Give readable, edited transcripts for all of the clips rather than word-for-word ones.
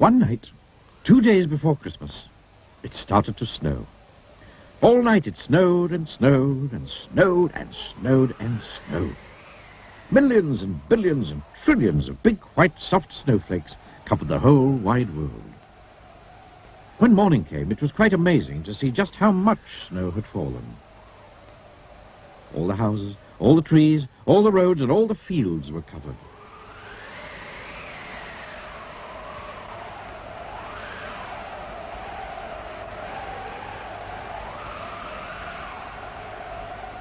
One night, 2 days before Christmas, it started to snow. All night it snowed and snowed and snowed and snowed and snowed. Millions and billions and trillions of big, white, soft snowflakes covered the whole wide world. When morning came, it was quite amazing to see just how much snow had fallen. All the houses, all the trees, all the roads, and all the fields were covered.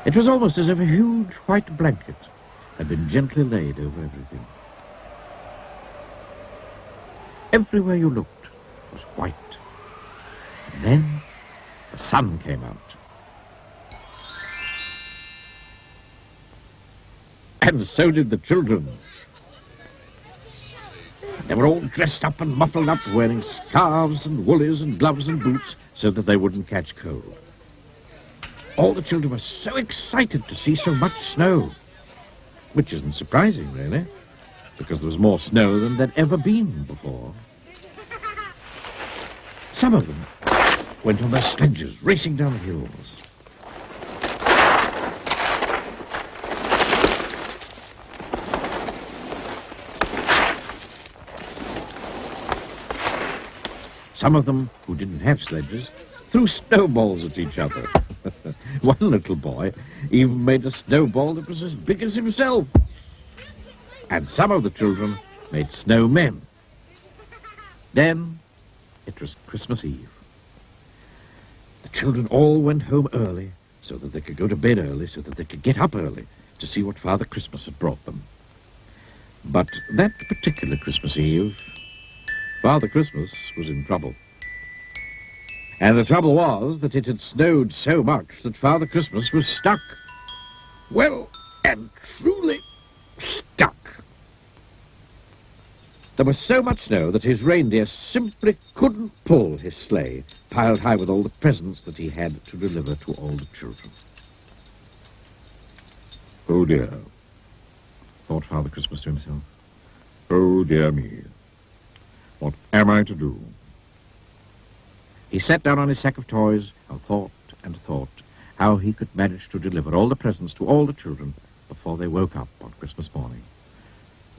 It was almost as if a huge white blanket had been gently laid over everything. Everywhere you looked was white. And then the sun came out. And so did the children. They were all dressed up and muffled up, wearing scarves and woolies and gloves and boots so that they wouldn't catch cold. All the children were so excited to see so much snow, which isn't surprising, really, because there was more snow than there'd ever been before. Some of them went on their sledges, racing down the hills. Some of them, who didn't have sledges, threw snowballs at each other. One little boy even made a snowball that was as big as himself. And some of the children made snowmen. Then it was Christmas Eve. The children all went home early so that they could go to bed early, so that they could get up early to see what Father Christmas had brought them. But that particular Christmas Eve, Father Christmas was in trouble. And the trouble was that it had snowed so much that Father Christmas was stuck. Well, and truly stuck. There was so much snow that his reindeer simply couldn't pull his sleigh, piled high with all the presents that he had to deliver to all the children. Oh dear, thought Father Christmas to himself. Oh dear me, what am I to do? He sat down on his sack of toys and thought how he could manage to deliver all the presents to all the children before they woke up on Christmas morning.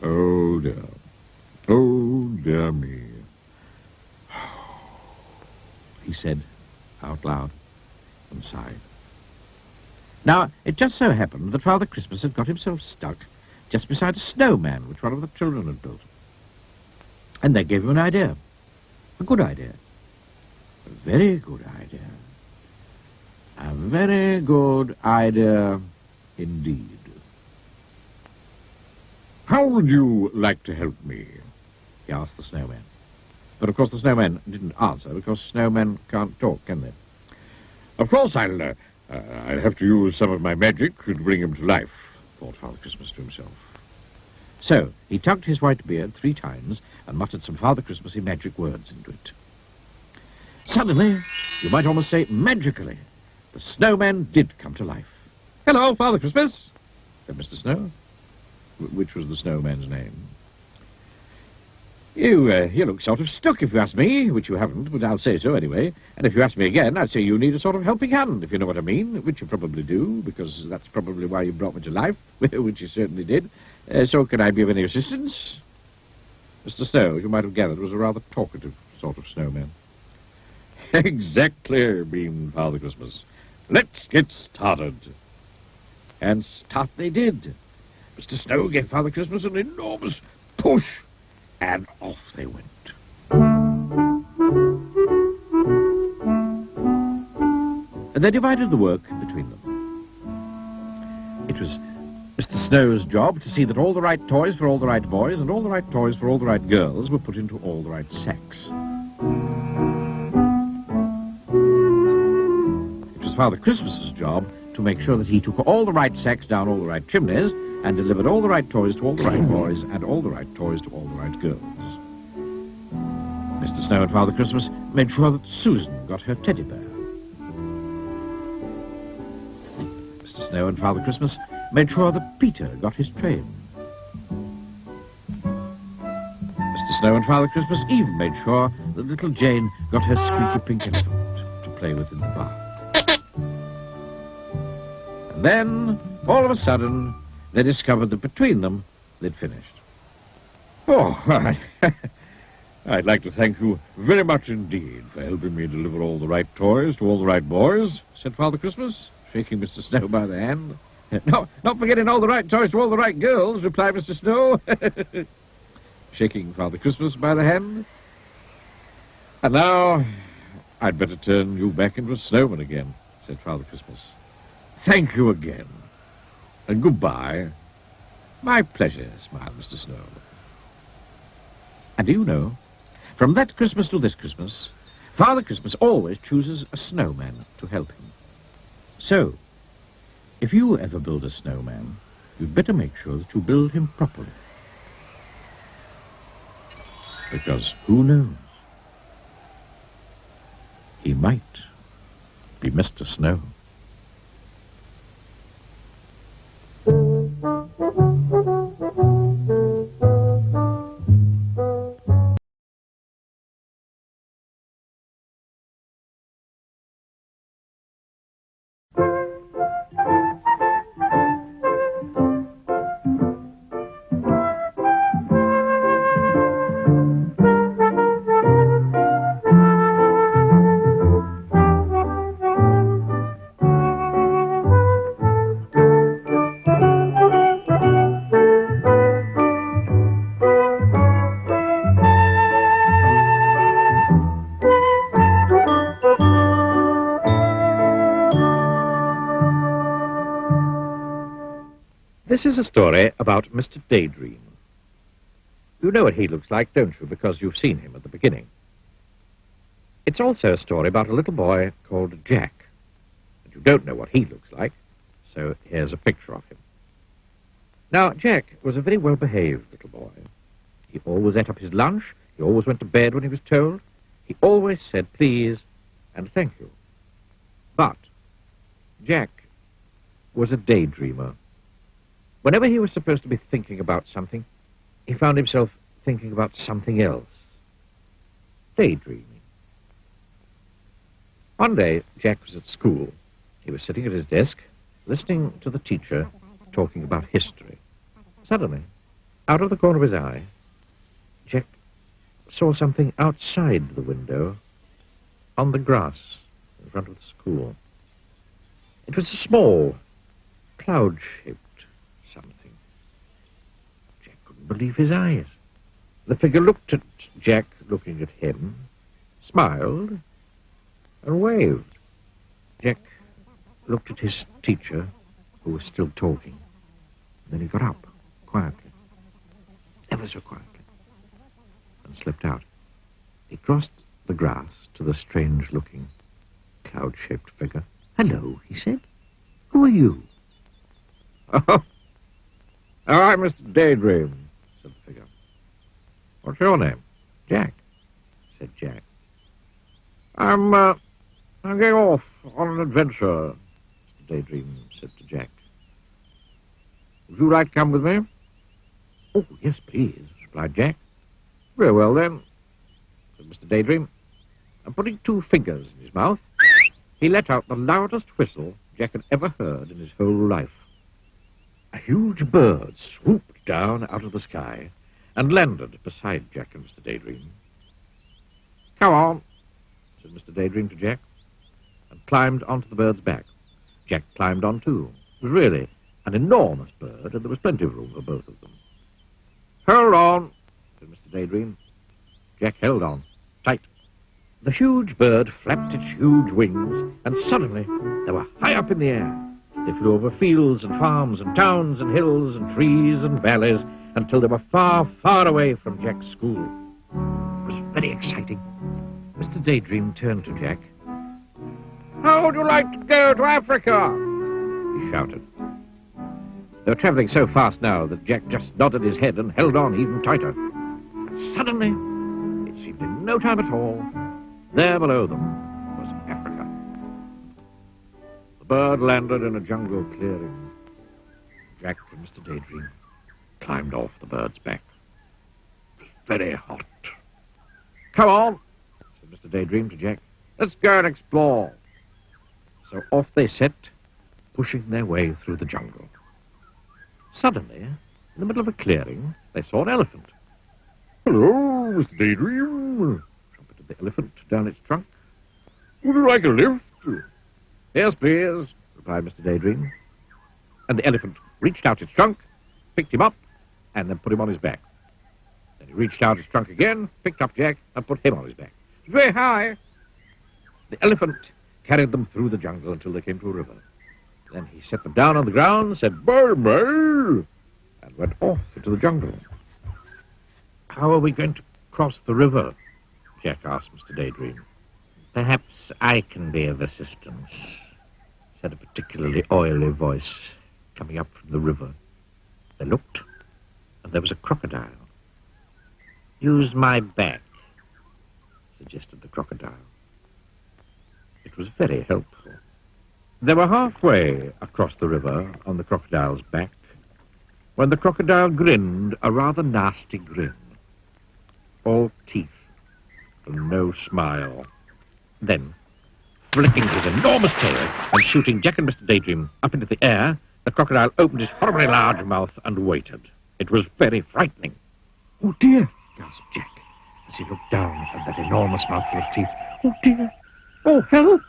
Oh dear me, he said out loud and sighed. Now, it just so happened that Father Christmas had got himself stuck just beside a snowman which one of the children had built. And that gave him an idea, a good idea. A very good idea. A very good idea indeed. How would you like to help me? He asked the snowman. But of course the snowman didn't answer, because snowmen can't talk, can they? Of course I'll have to use some of my magic to bring him to life, thought Father Christmas to himself. So he tugged his white beard 3 times and muttered some Father Christmassy magic words into it. Suddenly, you might almost say magically, the snowman did come to life. Hello, Father Christmas, said Mr. Snow, which was the snowman's name. You look sort of stuck, if you ask me, which you haven't, but I'll say so anyway. And if you ask me again, I'd say you need a sort of helping hand, if you know what I mean, which you probably do, because that's probably why you brought me to life, which you certainly did. So can I be of any assistance? Mr. Snow, as you might have gathered, was a rather talkative sort of snowman. Exactly, beamed Father Christmas. Let's get started. And start they did. Mr. Snow gave Father Christmas an enormous push, and off they went. And they divided the work between them. It was Mr. Snow's job to see that all the right toys for all the right boys and all the right toys for all the right girls were put into all the right sacks. Father Christmas's job to make sure that he took all the right sacks down all the right chimneys and delivered all the right toys to all the right boys and all the right toys to all the right girls. Mr. Snow and Father Christmas made sure that Susan got her teddy bear. Mr. Snow and Father Christmas made sure that Peter got his train. Mr. Snow and Father Christmas even made sure that little Jane got her squeaky pink elephant to play with in the bath. And then, all of a sudden, they discovered that between them, they'd finished. Oh, I'd like to thank you very much indeed for helping me deliver all the right toys to all the right boys, said Father Christmas, shaking Mr. Snow by the hand. No, not forgetting all the right toys to all the right girls, replied Mr. Snow, shaking Father Christmas by the hand. And now, I'd better turn you back into a snowman again, said Father Christmas. Thank you again, and goodbye. My pleasure, smiled Mr. Snow. And do you know, from that Christmas to this Christmas, Father Christmas always chooses a snowman to help him. So, if you ever build a snowman, you'd better make sure that you build him properly. Because who knows? He might be Mr. Snow. This is a story about Mr. Daydream. You know what he looks like, don't you, because you've seen him at the beginning. It's also a story about a little boy called Jack. And you don't know what he looks like, so here's a picture of him. Now, Jack was a very well-behaved little boy. He always ate up his lunch, he always went to bed when he was told, he always said please and thank you. But Jack was a daydreamer. Whenever he was supposed to be thinking about something, he found himself thinking about something else. Daydreaming. One day, Jack was at school. He was sitting at his desk, listening to the teacher talking about history. Suddenly, out of the corner of his eye, Jack saw something outside the window on the grass in front of the school. It was a small, cloud-shaped something. Jack couldn't believe his eyes. The figure looked at Jack, looking at him, smiled, and waved. Jack looked at his teacher, who was still talking. Then he got up, quietly, ever so quietly, and slipped out. He crossed the grass to the strange-looking, cloud-shaped figure. "Hello," he said. "Who are you?" "Oh, I'm Mr. Daydream," said the figure. "What's your name?" "Jack," said Jack. I'm going off on an adventure," Mr. Daydream said to Jack. "Would you like to come with me?" "Oh, yes, please," replied Jack. "Very well, then," said Mr. Daydream, and putting two fingers in his mouth, he let out the loudest whistle Jack had ever heard in his whole life. A huge bird swooped down out of the sky and landed beside Jack and Mr. Daydream. "Come on," said Mr. Daydream to Jack, and climbed onto the bird's back. Jack climbed on too. It was really an enormous bird, and there was plenty of room for both of them. "Hold on," said Mr. Daydream. Jack held on, tight. The huge bird flapped its huge wings, and suddenly they were high up in the air. They flew over fields and farms and towns and hills and trees and valleys until they were far, far away from Jack's school. It was very exciting. Mr. Daydream turned to Jack. "How would you like to go to Africa?" he shouted. They were traveling so fast now that Jack just nodded his head and held on even tighter. And suddenly, it seemed in no time at all, there below them was Africa. The bird landed in a jungle clearing. Jack and Mr. Daydream climbed off the bird's back. It was very hot Come on, said Mr. Daydream to Jack. Let's go and explore. So off they set, pushing their way through the jungle. Suddenly, in the middle of a clearing, they saw an elephant. Hello, Mr. Daydream, trumpeted the elephant down its trunk. Would you like a lift? Yes, please, replied Mr. Daydream. And the elephant reached out its trunk, picked him up, and then put him on his back. Then he reached out his trunk again, picked up Jack, and put him on his back. Very high. The elephant carried them through the jungle until they came to a river. Then he set them down on the ground, said, bye-bye, and went off into the jungle. How are we going to cross the river? Jack asked Mr. Daydream. Perhaps I can be of assistance, said a particularly oily voice coming up from the river. They looked, and there was a crocodile. Use my back, suggested the crocodile. It was very helpful. They were halfway across the river on the crocodile's back when the crocodile grinned a rather nasty grin. All teeth and no smile. Then, flicking his enormous tail and shooting Jack and Mr. Daydream up into the air, the crocodile opened his horribly large mouth and waited. It was very frightening. Oh, dear, gasped Jack as he looked down at that enormous mouthful of teeth. Oh, dear. Oh, help!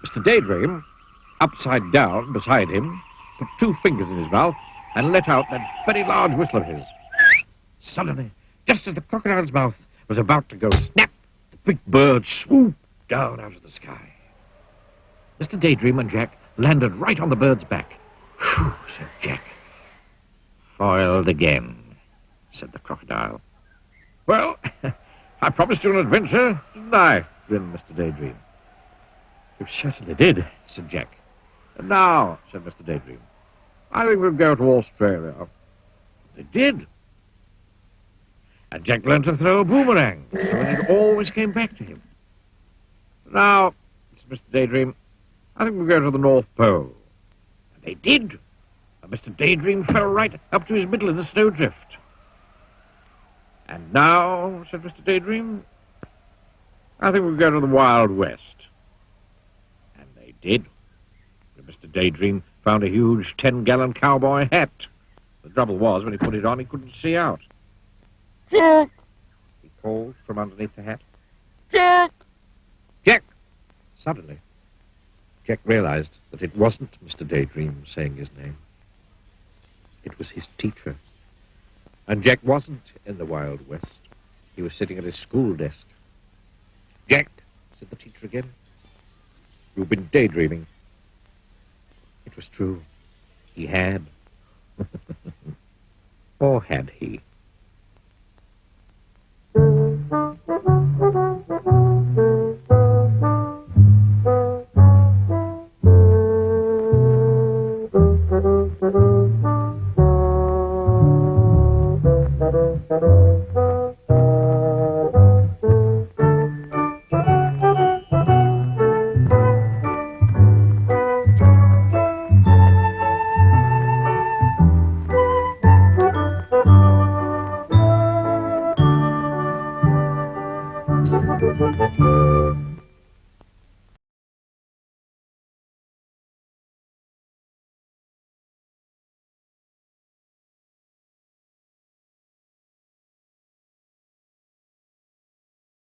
Mr. Daydream, upside down beside him, put 2 fingers in his mouth and let out that very large whistle of his. Suddenly, just as the crocodile's mouth was about to go snap, the big bird swooped down out of the sky. Mr. Daydream and Jack landed right on the bird's back. Phew, said Jack. Foiled again, said the crocodile. Well, I promised you an adventure, didn't I? Grinned Mr. Daydream. You certainly did, said Jack. And now, said Mr. Daydream, I think we'll go to Australia. They did. And Jack learned to throw a boomerang, so that it always came back to him. Now, said Mr. Daydream, I think we'll go to the North Pole. And they did. And Mr. Daydream fell right up to his middle in a snowdrift. And now, said Mr. Daydream, I think we'll go to the Wild West. And they did. But Mr. Daydream found a huge 10-gallon cowboy hat. The trouble was, when he put it on, he couldn't see out. Jack! He called from underneath the hat. Jack! Jack! Suddenly, Jack realized that it wasn't Mr. Daydream saying his name. It was his teacher. And Jack wasn't in the Wild West. He was sitting at his school desk. Jack, said the teacher again, you've been daydreaming. It was true. He had. Or had he?